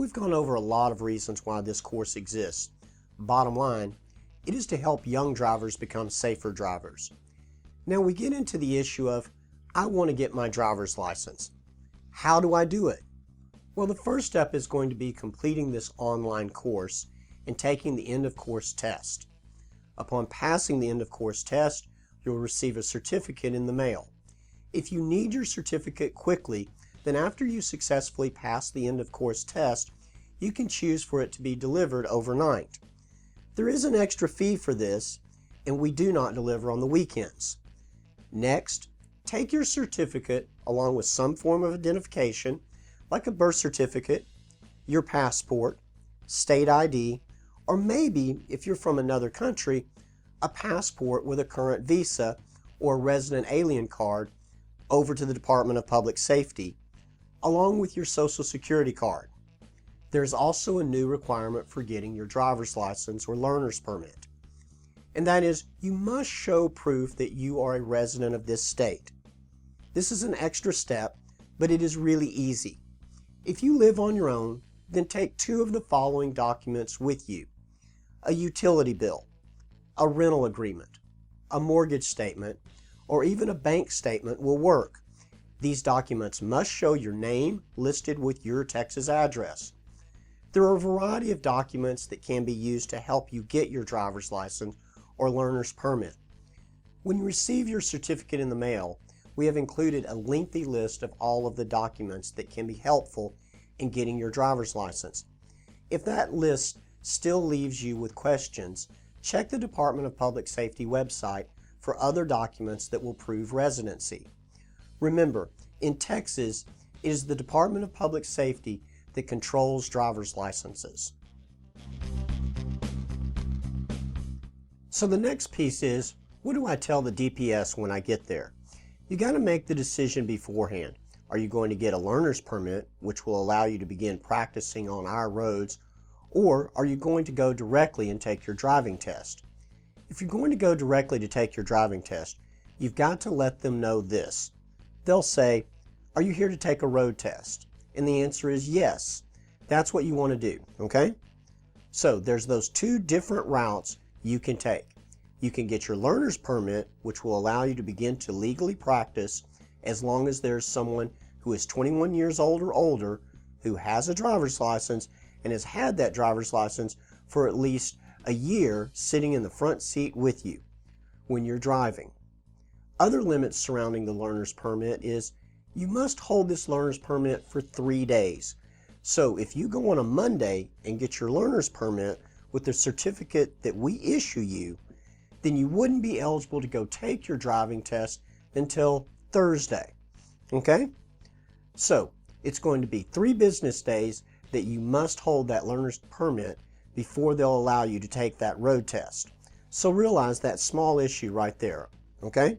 We've gone over a lot of reasons why this course exists. Bottom line, it is to help young drivers become safer drivers. Now we get into the issue of, I want to get my driver's license. How do I do it? Well, the first step is going to be completing this online course and taking the end of course test. Upon passing the end of course test, you'll receive a certificate in the mail. If you need your certificate quickly, then after you successfully pass the end of course test, you can choose for it to be delivered overnight. There is an extra fee for this, and we do not deliver on the weekends. Next, take your certificate along with some form of identification, like a birth certificate, your passport, state ID, or maybe, if you're from another country, a passport with a current visa or resident alien card over to the Department of Public Safety, along with your Social Security card. There's also a new requirement for getting your driver's license or learner's permit, and that is you must show proof that you are a resident of this state. This is an extra step, but it is really easy. If you live on your own, then take two of the following documents with you: a utility bill, a rental agreement, a mortgage statement, or even a bank statement will work. These documents must show your name listed with your Texas address. There are a variety of documents that can be used to help you get your driver's license or learner's permit. When you receive your certificate in the mail, we have included a lengthy list of all of the documents that can be helpful in getting your driver's license. If that list still leaves you with questions, check the Department of Public Safety website for other documents that will prove residency. Remember, in Texas, it is the Department of Public Safety that controls driver's licenses. So the next piece is, what do I tell the DPS when I get there? You got to make the decision beforehand. Are you going to get a learner's permit, which will allow you to begin practicing on our roads, or are you going to go directly and take your driving test? If you're going to go directly to take your driving test, you've got to let them know this. They'll say, are you here to take a road test? And the answer is yes. That's what you want to do, okay? So there's those two different routes you can take. You can get your learner's permit, which will allow you to begin to legally practice as long as there's someone who is 21 years old or older who has a driver's license and has had that driver's license for at least a year sitting in the front seat with you when you're driving. Other limits surrounding the learner's permit is you must hold this learner's permit for 3 days. So if you go on a Monday and get your learner's permit with the certificate that we issue you, then you wouldn't be eligible to go take your driving test until Thursday. Okay? So it's going to be 3 business days that you must hold that learner's permit before they'll allow you to take that road test. So realize that small issue right there. Okay?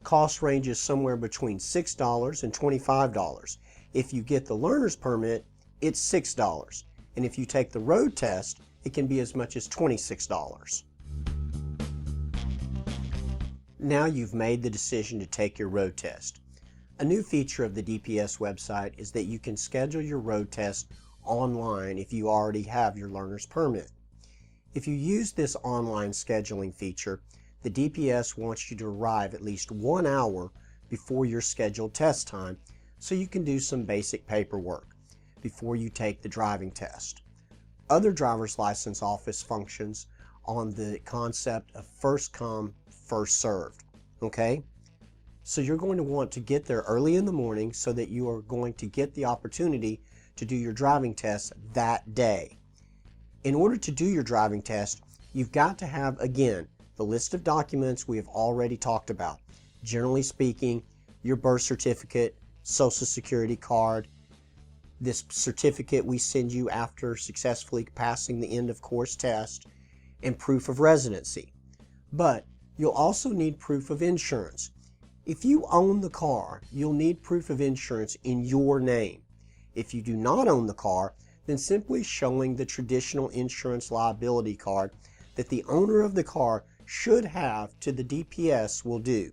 Cost ranges somewhere between $6 and $25. If you get the learner's permit, it's $6. And if you take the road test, it can be as much as $26. Now you've made the decision to take your road test. A new feature of the DPS website is that you can schedule your road test online if you already have your learner's permit. If you use this online scheduling feature, the DPS wants you to arrive at least 1 hour before your scheduled test time so you can do some basic paperwork before you take the driving test. Other driver's license office functions on the concept of first come, first served. Okay? So you're going to want to get there early in the morning so that you are going to get the opportunity to do your driving test that day. In order to do your driving test, you've got to have, again, the list of documents we have already talked about. Generally speaking, your birth certificate, Social Security card, this certificate we send you after successfully passing the end of course test, and proof of residency. But you'll also need proof of insurance. If you own the car, you'll need proof of insurance in your name. If you do not own the car, then simply showing the traditional insurance liability card that the owner of the car should have to the DPS will do.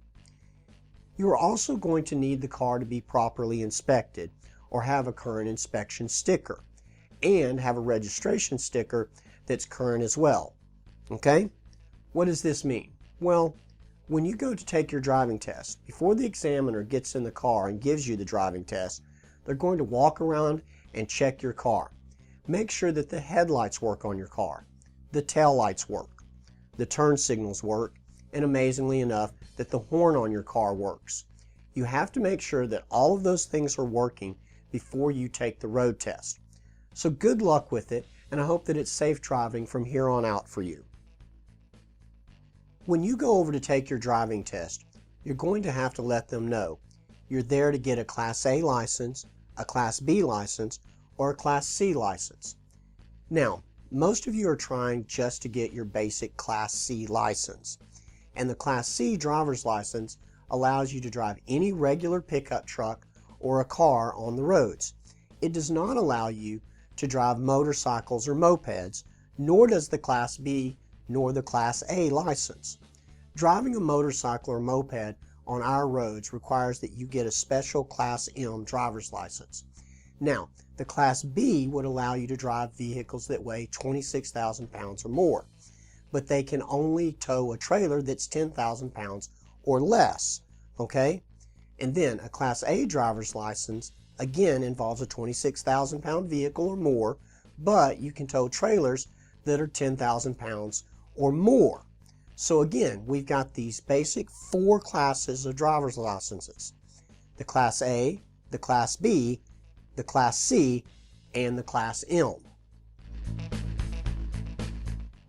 You are also going to need the car to be properly inspected or have a current inspection sticker. and have a registration sticker that's current as well. Okay? What does this mean? Well, when you go to take your driving test, before the examiner gets in the car and gives you the driving test, they're going to walk around and check your car. Make sure that the headlights work on your car, the tail lights work, the turn signals work, and amazingly enough, that the horn on your car works. You have to make sure that all of those things are working before you take the road test. So good luck with it, and I hope that it's safe driving from here on out for you. When you go over to take your driving test, you're going to have to let them know you're there to get a Class A license, a Class B license, or a Class C license. Now, most of you are trying just to get your basic Class C license, and the Class C driver's license allows you to drive any regular pickup truck or a car on the roads. It does not allow you to drive motorcycles or mopeds, nor does the Class B nor the Class A license. Driving a motorcycle or moped on our roads requires that you get a special Class M driver's license. Now, the Class B would allow you to drive vehicles that weigh 26,000 pounds or more, but they can only tow a trailer that's 10,000 pounds or less, okay? And then a Class A driver's license, again, involves a 26,000 pound vehicle or more, but you can tow trailers that are 10,000 pounds or more. So again, we've got these basic 4 classes of driver's licenses: the Class A, the Class B, the Class C, and the Class M.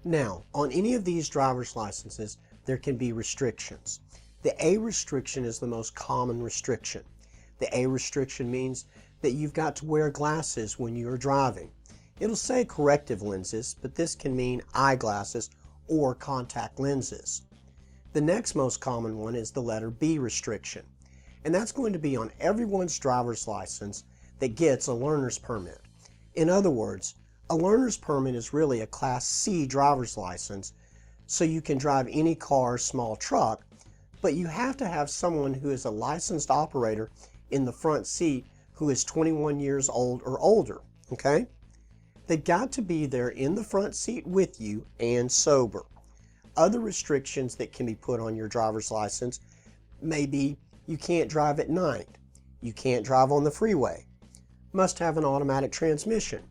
Now, on any of these driver's licenses, there can be restrictions. The A restriction is the most common restriction. The A restriction means that you've got to wear glasses when you're driving. It'll say corrective lenses, but this can mean eyeglasses or contact lenses. The next most common one is the letter B restriction, and that's going to be on everyone's driver's license that gets a learner's permit. In other words, a learner's permit is really a Class C driver's license, so you can drive any car or small truck, but you have to have someone who is a licensed operator in the front seat who is 21 years old or older, okay? They've got to be there in the front seat with you and sober. Other restrictions that can be put on your driver's license may be you can't drive at night, you can't drive on the freeway, must have an automatic transmission,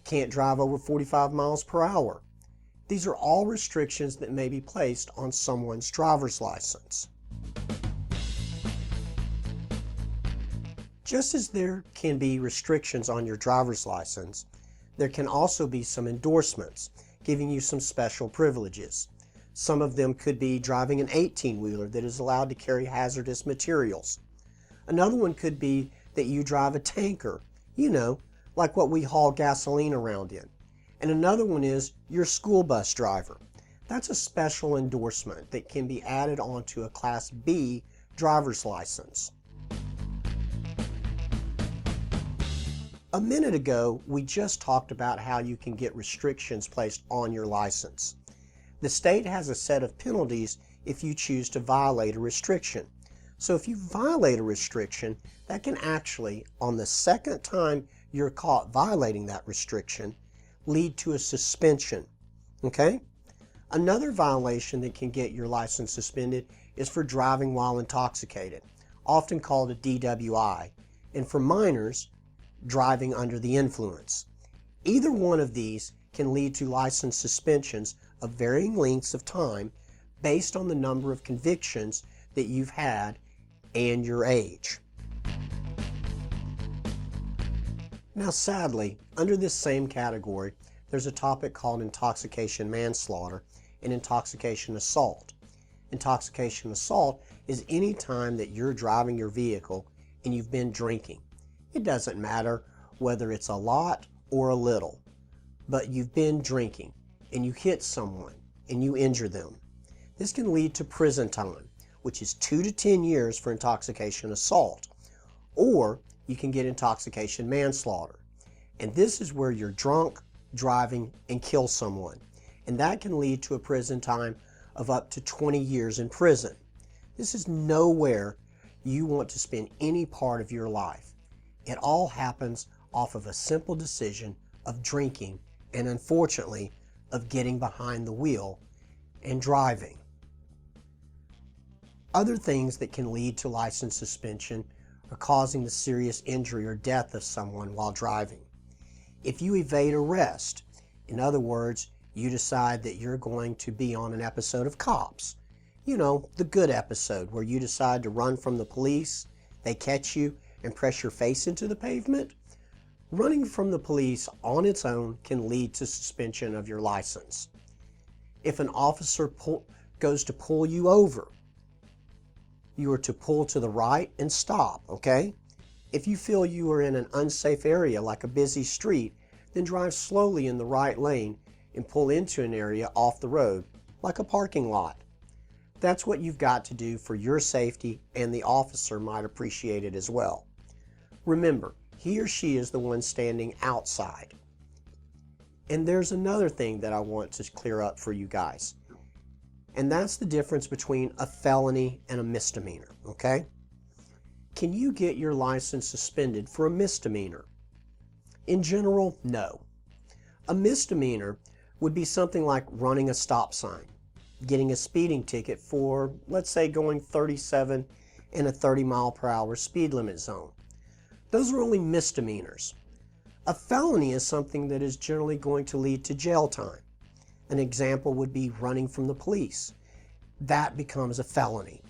can't drive over 45 miles per hour. These are all restrictions that may be placed on someone's driver's license. Just as there can be restrictions on your driver's license, there can also be some endorsements giving you some special privileges. Some of them could be driving an 18-wheeler that is allowed to carry hazardous materials. Another one could be that you drive a tanker, you know, like what we haul gasoline around in. And another one is your school bus driver. That's a special endorsement that can be added onto a Class B driver's license. A minute ago, we just talked about how you can get restrictions placed on your license. The state has a set of penalties if you choose to violate a restriction. So if you violate a restriction, that can actually, on the second time you're caught violating that restriction, lead to a suspension, okay? Another violation that can get your license suspended is for driving while intoxicated, often called a DWI, and for minors, driving under the influence. Either one of these can lead to license suspensions of varying lengths of time based on the number of convictions that you've had and your age. Now sadly, under this same category, there's a topic called intoxication manslaughter and intoxication assault. Intoxication assault is any time that you're driving your vehicle and you've been drinking. It doesn't matter whether it's a lot or a little, but you've been drinking and you hit someone and you injure them. This can lead to prison time, which is 2 to 10 years for intoxication assault, or you can get intoxication manslaughter. And this is where you're drunk, driving, and kill someone. And that can lead to a prison time of up to 20 years in prison. This is nowhere you want to spend any part of your life. It all happens off of a simple decision of drinking, and unfortunately, of getting behind the wheel and driving. Other things that can lead to license suspension are causing the serious injury or death of someone while driving. If you evade arrest, in other words, you decide that you're going to be on an episode of Cops, you know, the good episode where you decide to run from the police, they catch you and press your face into the pavement. Running from the police on its own can lead to suspension of your license. If an officer goes to pull you over, you are to pull to the right and stop, okay? If you feel you are in an unsafe area like a busy street, then drive slowly in the right lane and pull into an area off the road, like a parking lot. That's what you've got to do for your safety, and the officer might appreciate it as well. Remember, he or she is the one standing outside. And there's another thing that I want to clear up for you guys. And that's the difference between a felony and a misdemeanor, okay? Can you get your license suspended for a misdemeanor? In general, no. A misdemeanor would be something like running a stop sign, getting a speeding ticket for, let's say, going 37 in a 30-mile-per-hour speed limit zone. Those are only misdemeanors. A felony is something that is generally going to lead to jail time. An example would be running from the police. That becomes a felony.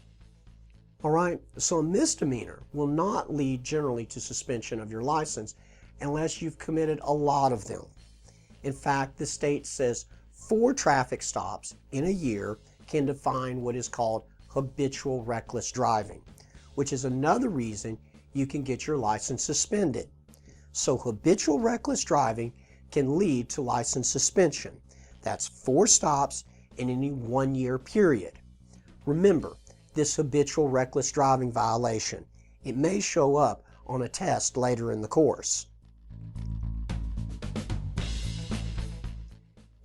All right, so a misdemeanor will not lead generally to suspension of your license unless you've committed a lot of them. In fact, the state says 4 traffic stops in a year can define what is called habitual reckless driving, which is another reason you can get your license suspended. So habitual reckless driving can lead to license suspension. That's 4 stops in any 1-year period. Remember, this habitual reckless driving violation, it may show up on a test later in the course.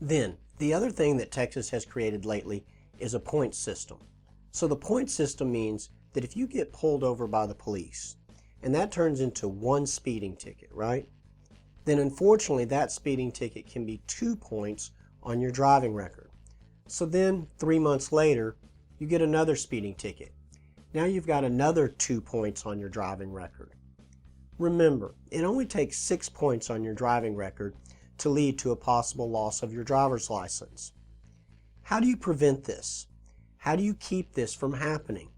Then, the other thing that Texas has created lately is a point system. So the point system means that if you get pulled over by the police, and that turns into 1 speeding ticket, right? Then unfortunately that speeding ticket can be 2 points on your driving record. So then 3 months later, you get another speeding ticket. Now you've got another 2 points on your driving record. Remember, it only takes 6 points on your driving record to lead to a possible loss of your driver's license. How do you prevent this? How do you keep this from happening?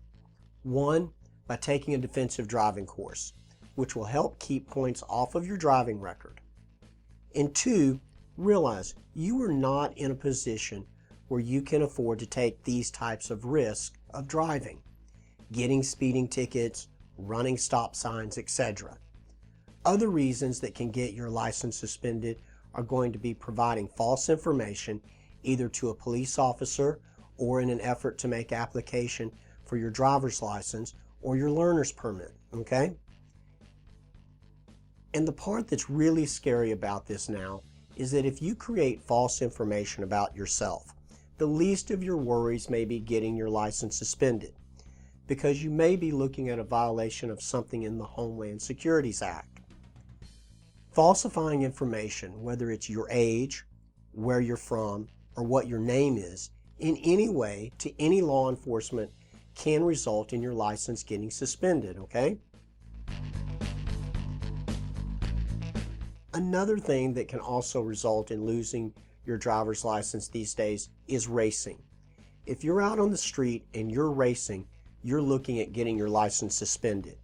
1, by taking a defensive driving course, which will help keep points off of your driving record. And 2, realize you are not in a position where you can afford to take these types of risks of driving, getting speeding tickets, running stop signs, etc. Other reasons that can get your license suspended are going to be providing false information either to a police officer or in an effort to make application for your driver's license or your learner's permit, okay? And the part that's really scary about this now is that if you create false information about yourself, the least of your worries may be getting your license suspended, because you may be looking at a violation of something in the Homeland Security's Act. Falsifying information, whether it's your age, where you're from, or what your name is, in any way to any law enforcement can result in your license getting suspended, okay? Another thing that can also result in losing your driver's license these days is racing. If you're out on the street and you're racing, you're looking at getting your license suspended.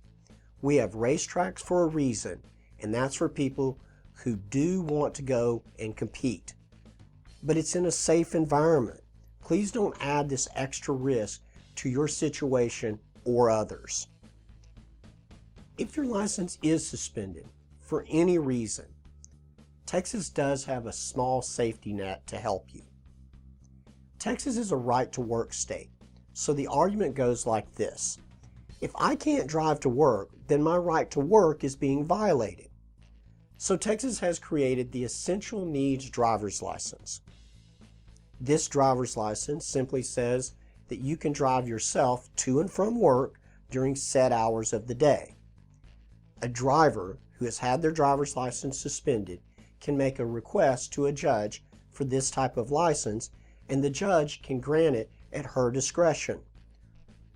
We have racetracks for a reason, and that's for people who do want to go and compete. But it's in a safe environment. Please don't add this extra risk to your situation or others. If your license is suspended for any reason, Texas does have a small safety net to help you. Texas is a right-to-work state, so the argument goes like this. If I can't drive to work, then my right to work is being violated. So Texas has created the Essential Needs Driver's License. This driver's license simply says that you can drive yourself to and from work during set hours of the day. A driver who has had their driver's license suspended can make a request to a judge for this type of license, and the judge can grant it at her discretion.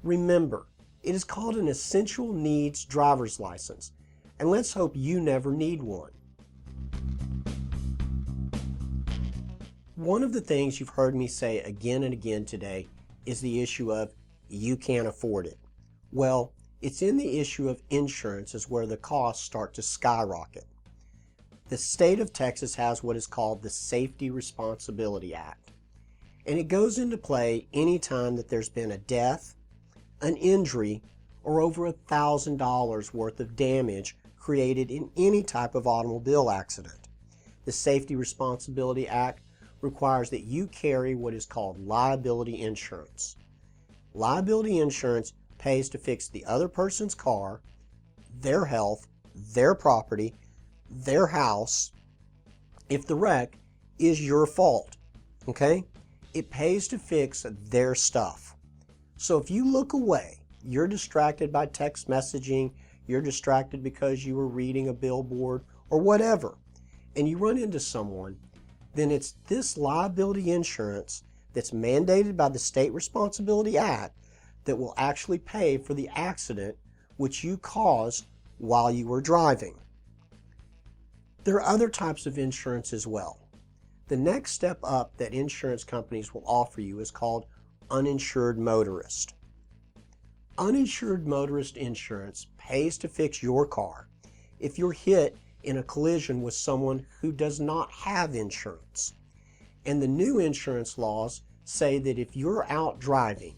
Remember, it is called an essential needs driver's license, and let's hope you never need one. One of the things you've heard me say again and again today is the issue of you can't afford it. Well, it's in the issue of insurance is where the costs start to skyrocket. The state of Texas has what is called the Safety Responsibility Act, and it goes into play anytime that there's been a death, an injury, or over $1,000 worth of damage created in any type of automobile accident. The Safety Responsibility Act requires that you carry what is called liability insurance. Liability insurance pays to fix the other person's car, their health, their property, their house, if the wreck is your fault, okay? It pays to fix their stuff. So if you look away, you're distracted by text messaging, you're distracted because you were reading a billboard or whatever, and you run into someone, then it's this liability insurance that's mandated by the State Responsibility Act that will actually pay for the accident which you caused while you were driving. There are other types of insurance as well. The next step up that insurance companies will offer you is called uninsured motorist. Uninsured motorist insurance pays to fix your car if you're hit in a collision with someone who does not have insurance. And the new insurance laws say that if you're out driving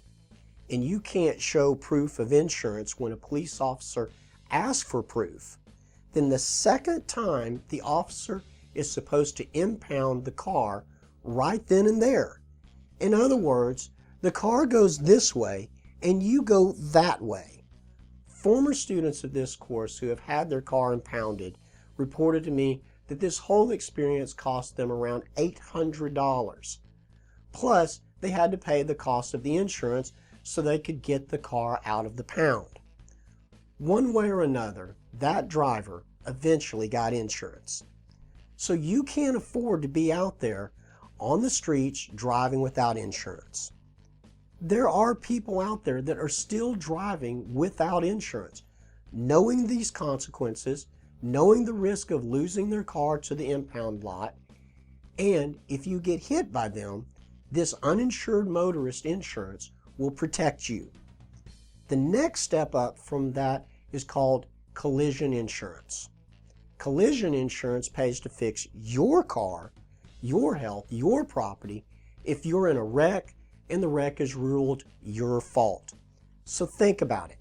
and you can't show proof of insurance when a police officer asks for proof, then the second time the officer is supposed to impound the car right then and there. In other words, the car goes this way and you go that way. Former students of this course who have had their car impounded reported to me that this whole experience cost them around $800. Plus, they had to pay the cost of the insurance so they could get the car out of the pound. One way or another, that driver eventually got insurance. So you can't afford to be out there on the streets driving without insurance. There are people out there that are still driving without insurance, knowing these consequences, knowing the risk of losing their car to the impound lot, and if you get hit by them, this uninsured motorist insurance will protect you. The next step up from that is called collision insurance. Collision insurance pays to fix your car, your health, your property if you're in a wreck and the wreck is ruled your fault. So think about it.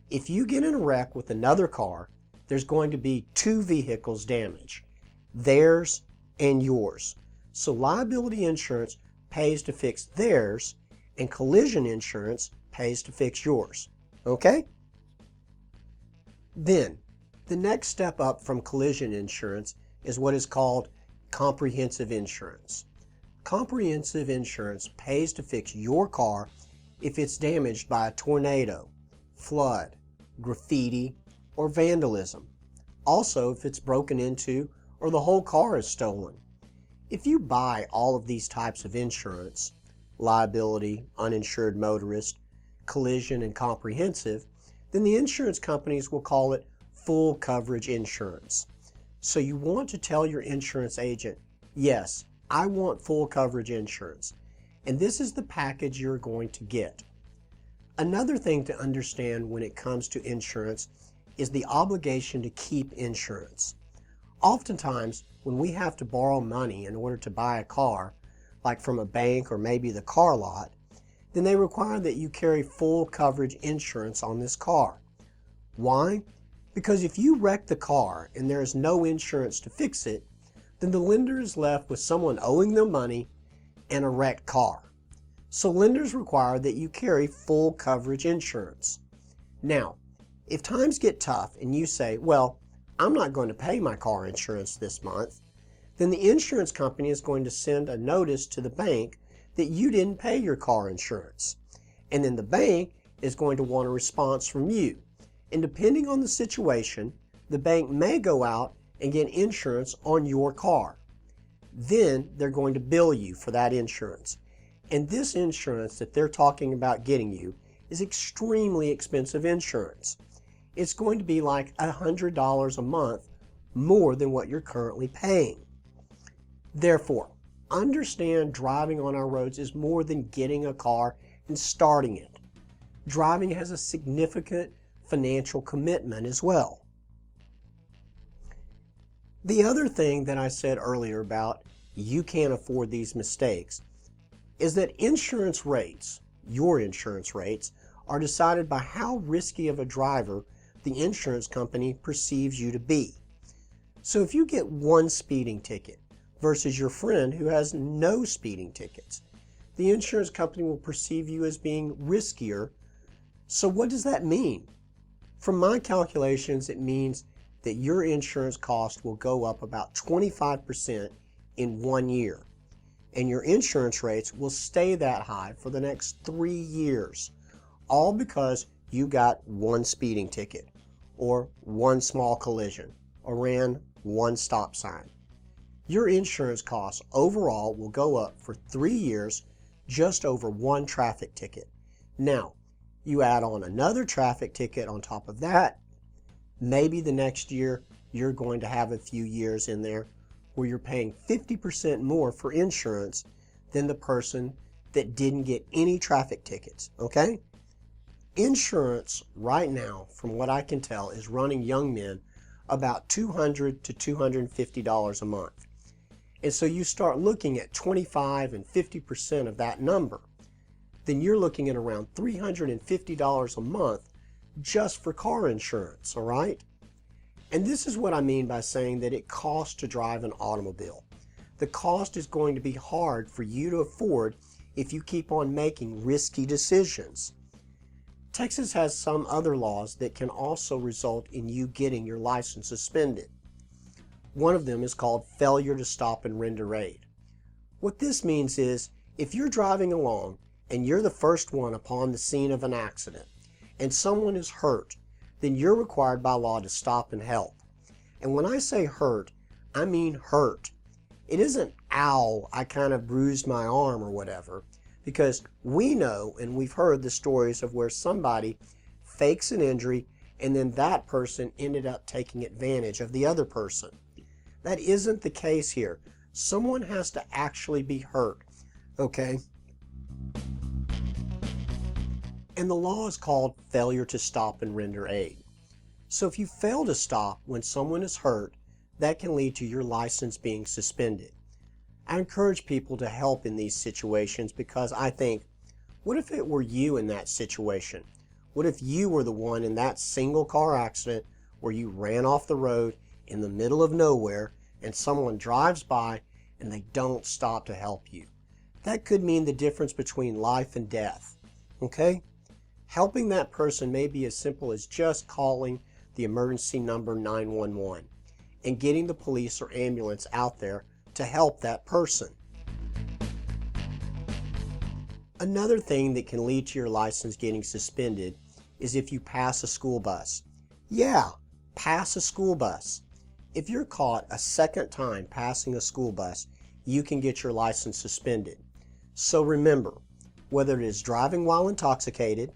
If you get in a wreck with another car, there's going to be two vehicles damaged, theirs and yours. So liability insurance pays to fix theirs and collision insurance pays to fix yours. Okay? Then, the next step up from collision insurance is what is called comprehensive insurance. Comprehensive insurance pays to fix your car if it's damaged by a tornado, flood, graffiti, or vandalism. Also, if it's broken into or the whole car is stolen. If you buy all of these types of insurance, liability, uninsured motorist, collision, and comprehensive, then the insurance companies will call it full coverage insurance. So you want to tell your insurance agent, yes, I want full coverage insurance, and this is the package you're going to get. Another thing to understand when it comes to insurance is the obligation to keep insurance. Oftentimes, when we have to borrow money in order to buy a car, like from a bank or maybe the car lot, then they require that you carry full coverage insurance on this car. Why? Because if you wreck the car and there is no insurance to fix it, then the lender is left with someone owing them money and a wrecked car. So lenders require that you carry full coverage insurance. Now, if times get tough and you say, well, I'm not going to pay my car insurance this month, then the insurance company is going to send a notice to the bank that you didn't pay your car insurance. And then the bank is going to want a response from you. And depending on the situation, the bank may go out and get insurance on your car. Then they're going to bill you for that insurance. And this insurance that they're talking about getting you is extremely expensive insurance. It's going to be like $100 a month more than what you're currently paying. Therefore, understand driving on our roads is more than getting a car and starting it. Driving has a significant financial commitment as well. The other thing that I said earlier about you can't afford these mistakes is that insurance rates, your insurance rates, are decided by how risky of a driver the insurance company perceives you to be. So if you get one speeding ticket versus your friend who has no speeding tickets, the insurance company will perceive you as being riskier. So what does that mean? From my calculations, it means that your insurance cost will go up about 25% in 1 year. And your insurance rates will stay that high for the next 3 years. All because you got one speeding ticket, or one small collision, or ran one stop sign. Your insurance costs overall will go up for 3 years just over one traffic ticket. Now, you add on another traffic ticket on top of that, maybe the next year you're going to have a few years in there where you're paying 50% more for insurance than the person that didn't get any traffic tickets, okay? Insurance right now, from what I can tell, is running young men about $200 to $250 a month. And so you start looking at 25 and 50% of that number, then you're looking at around $350 a month just for car insurance, all right? And this is what I mean by saying that it costs to drive an automobile. The cost is going to be hard for you to afford if you keep on making risky decisions. Texas has some other laws that can also result in you getting your license suspended. One of them is called failure to stop and render aid. What this means is if you're driving along and you're the first one upon the scene of an accident and someone is hurt, then you're required by law to stop and help. And when I say hurt, I mean hurt. It isn't, ow, I kind of bruised my arm or whatever, because we know and we've heard the stories of where somebody fakes an injury and then that person ended up taking advantage of the other person. That isn't the case here. Someone has to actually be hurt, okay? And the law is called failure to stop and render aid. So if you fail to stop when someone is hurt, that can lead to your license being suspended. I encourage people to help in these situations because I think, what if it were you in that situation? What if you were the one in that single car accident where you ran off the road in the middle of nowhere and someone drives by and they don't stop to help you? That could mean the difference between life and death, okay? Helping that person may be as simple as just calling the emergency number 911 and getting the police or ambulance out there to help that person. Another thing that can lead to your license getting suspended is if you pass a school bus. Yeah, pass a school bus. If you're caught a second time passing a school bus, you can get your license suspended. So remember, whether it is driving while intoxicated,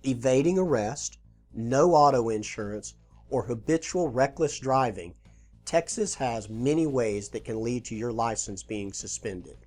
evading arrest, no auto insurance, or habitual reckless driving, Texas has many ways that can lead to your license being suspended.